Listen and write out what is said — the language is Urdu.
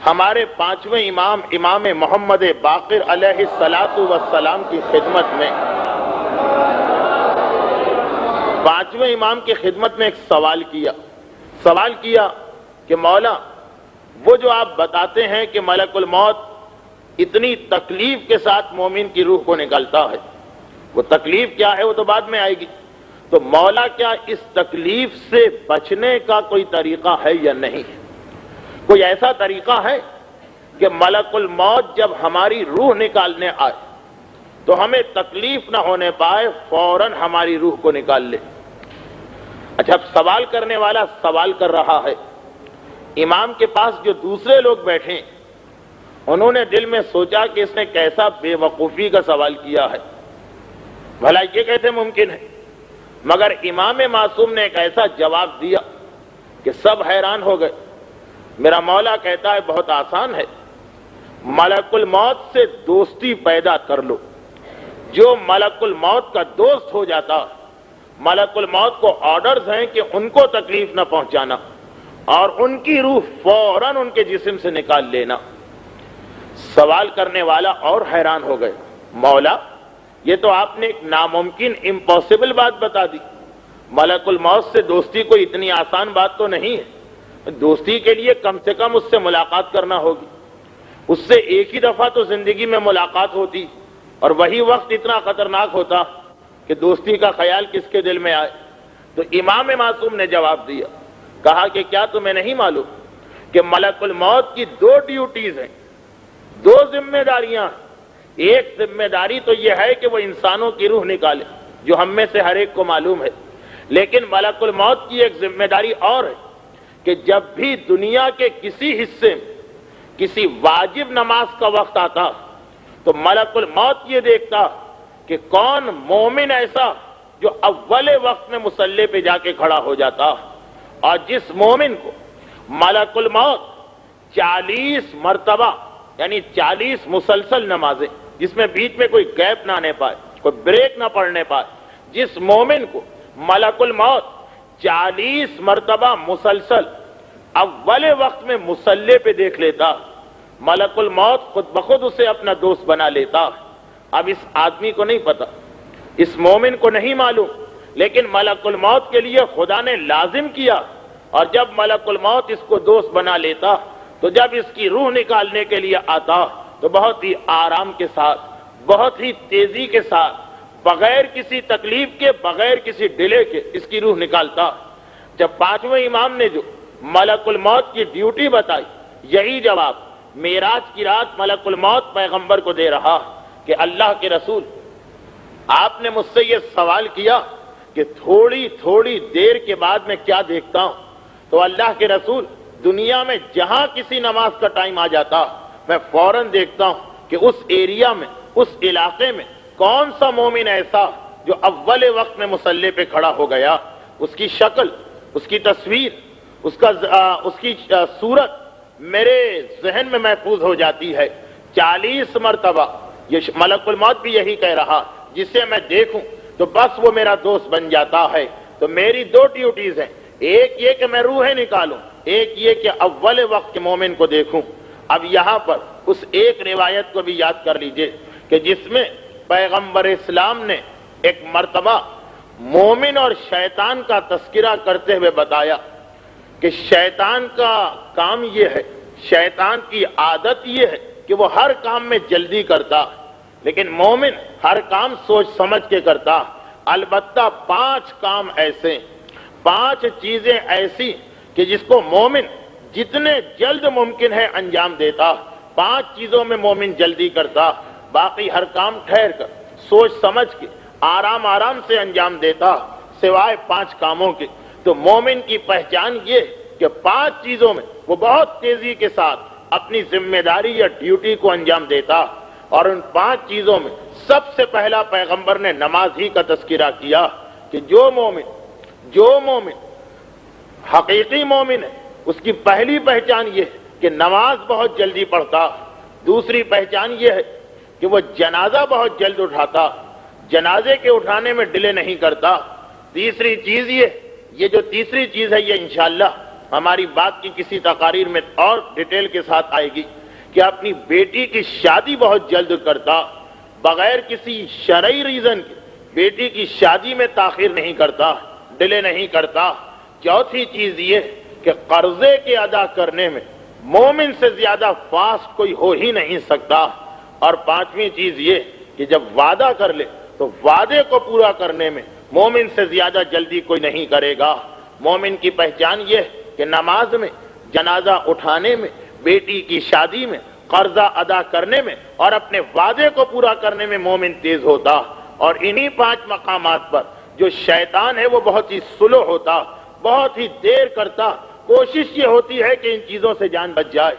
ہمارے پانچویں امام امام محمد باقر علیہ الصلاۃ والسلام کی خدمت میں پانچویں امام کی خدمت میں ایک سوال کیا کہ مولا وہ جو آپ بتاتے ہیں کہ ملک الموت اتنی تکلیف کے ساتھ مومن کی روح کو نکالتا ہے، وہ تکلیف کیا ہے وہ تو بعد میں آئے گی، تو مولا کیا اس تکلیف سے بچنے کا کوئی طریقہ ہے یا نہیں؟ کوئی ایسا طریقہ ہے کہ ملک الموت جب ہماری روح نکالنے آئے تو ہمیں تکلیف نہ ہونے پائے، فوراً ہماری روح کو نکال لے؟ اچھا، سوال کرنے والا سوال کر رہا ہے، امام کے پاس جو دوسرے لوگ بیٹھے انہوں نے دل میں سوچا کہ اس نے کیسا بے وقوفی کا سوال کیا ہے، بھلا یہ کیسے ممکن ہے؟ مگر امام معصوم نے ایک ایسا جواب دیا کہ سب حیران ہو گئے۔ میرا مولا کہتا ہے بہت آسان ہے، ملک الموت سے دوستی پیدا کر لو۔ جو ملک الموت کا دوست ہو جاتا، ملک الموت کو آرڈرز ہیں کہ ان کو تکلیف نہ پہنچانا اور ان کی روح فوراً ان کے جسم سے نکال لینا۔ سوال کرنے والا اور حیران ہو گئے، مولا یہ تو آپ نے ایک ناممکن امپاسبل بات بتا دی، ملک الموت سے دوستی کوئی اتنی آسان بات تو نہیں ہے، دوستی کے لیے کم سے کم اس سے ملاقات کرنا ہوگی، اس سے ایک ہی دفعہ تو زندگی میں ملاقات ہوتی، اور وہی وقت اتنا خطرناک ہوتا کہ دوستی کا خیال کس کے دل میں آئے؟ تو امام معصوم نے جواب دیا، کہا کہ کیا تمہیں نہیں معلوم کہ ملک الموت کی دو ڈیوٹیز ہیں، دو ذمہ داریاں ہیں۔ ایک ذمہ داری تو یہ ہے کہ وہ انسانوں کی روح نکالے، جو ہم میں سے ہر ایک کو معلوم ہے، لیکن ملک الموت کی ایک ذمہ داری اور ہے کہ جب بھی دنیا کے کسی حصے میں کسی واجب نماز کا وقت آتا تو ملک الموت یہ دیکھتا کہ کون مومن ایسا جو اول وقت میں مصلی پہ جا کے کھڑا ہو جاتا، اور جس مومن کو ملک الموت 40 مرتبہ یعنی 40 مسلسل نمازیں جس میں بیچ میں کوئی گیپ نہ آنے پائے، کوئی بریک نہ پڑنے پائے، جس مومن کو ملک الموت 40 مرتبہ مسلسل اول وقت میں مصلی پہ دیکھ لیتا، ملک الموت خود بخود اسے اپنا دوست بنا لیتا۔ اب اس آدمی کو نہیں پتا، اس مومن کو نہیں معلوم، لیکن ملک الموت کے لیے خدا نے لازم کیا، اور جب ملک الموت اس کو دوست بنا لیتا تو جب اس کی روح نکالنے کے لیے آتا تو بہت ہی آرام کے ساتھ، بہت ہی تیزی کے ساتھ، بغیر کسی تکلیف کے، بغیر کسی ڈیلے کے اس کی روح نکالتا۔ جب پانچویں امام نے جو ملک الموت کی ڈیوٹی بتائی، یہی جواب معراج کی رات ملک الموت پیغمبر کو دے رہا کہ اللہ کے رسول، آپ نے مجھ سے یہ سوال کیا کہ تھوڑی تھوڑی دیر کے بعد میں کیا دیکھتا ہوں، تو اللہ کے رسول دنیا میں جہاں کسی نماز کا ٹائم آ جاتا میں فوراً دیکھتا ہوں کہ اس ایریا میں، اس علاقے میں کون سا مومن ایسا جو اول وقت میں مصلی پہ کھڑا ہو گیا، اس کی شکل، اس کی تصویر، اس کی صورت میرے ذہن میں محفوظ ہو جاتی ہے 40 مرتبہ۔ یہ ملک الموت بھی یہی کہہ رہا، جسے میں دیکھوں تو بس وہ میرا دوست بن جاتا ہے۔ تو میری دو ڈیوٹیز ہیں، ایک یہ کہ میں روحیں نکالوں، ایک یہ کہ اول وقت کے مومن کو دیکھوں۔ اب یہاں پر اس ایک روایت کو بھی یاد کر لیجئے کہ جس میں پیغمبر اسلام نے ایک مرتبہ مومن اور شیطان کا تذکرہ کرتے ہوئے بتایا کہ شیطان کا کام یہ ہے، شیطان کی عادت یہ ہے کہ وہ ہر کام میں جلدی کرتا، لیکن مومن ہر کام سوچ سمجھ کے کرتا۔ البتہ 5 کام ایسے، 5 چیزیں ایسی کہ جس کو مومن جتنے جلد ممکن ہے انجام دیتا، 5 چیزوں میں مومن جلدی کرتا، باقی ہر کام ٹھہر کر سوچ سمجھ کے آرام آرام سے انجام دیتا، سوائے 5 کاموں کے۔ تو مومن کی پہچان یہ کہ 5 چیزوں میں وہ بہت تیزی کے ساتھ اپنی ذمہ داری یا ڈیوٹی کو انجام دیتا، اور ان 5 چیزوں میں سب سے پہلا پیغمبر نے نماز ہی کا تذکرہ کیا کہ جو مومن حقیقی مومن ہے اس کی پہلی پہچان یہ ہے کہ نماز بہت جلدی پڑھتا، دوسری پہچان یہ ہے کہ وہ جنازہ بہت جلد اٹھاتا، جنازے کے اٹھانے میں ڈیلے نہیں کرتا، تیسری چیز یہ جو تیسری چیز ہے یہ انشاءاللہ ہماری بات کی کسی تقاریر میں اور ڈیٹیل کے ساتھ آئے گی کہ اپنی بیٹی کی شادی بہت جلد کرتا، بغیر کسی شرعی ریزن کے بیٹی کی شادی میں تاخیر نہیں کرتا، ڈیلے نہیں کرتا۔ چوتھی چیز یہ کہ قرضے کے ادا کرنے میں مومن سے زیادہ فاسٹ کوئی ہو ہی نہیں سکتا۔ اور پانچویں چیز یہ کہ جب وعدہ کر لے تو وعدے کو پورا کرنے میں مومن سے زیادہ جلدی کوئی نہیں کرے گا۔ مومن کی پہچان یہ کہ نماز میں، جنازہ اٹھانے میں، بیٹی کی شادی میں، قرضہ ادا کرنے میں اور اپنے وعدے کو پورا کرنے میں مومن تیز ہوتا۔ اور انہی 5 مقامات پر جو شیطان ہے وہ بہت ہی سلو ہوتا، بہت ہی دیر کرتا۔ کوشش یہ ہوتی ہے کہ ان چیزوں سے جان بچ جائے۔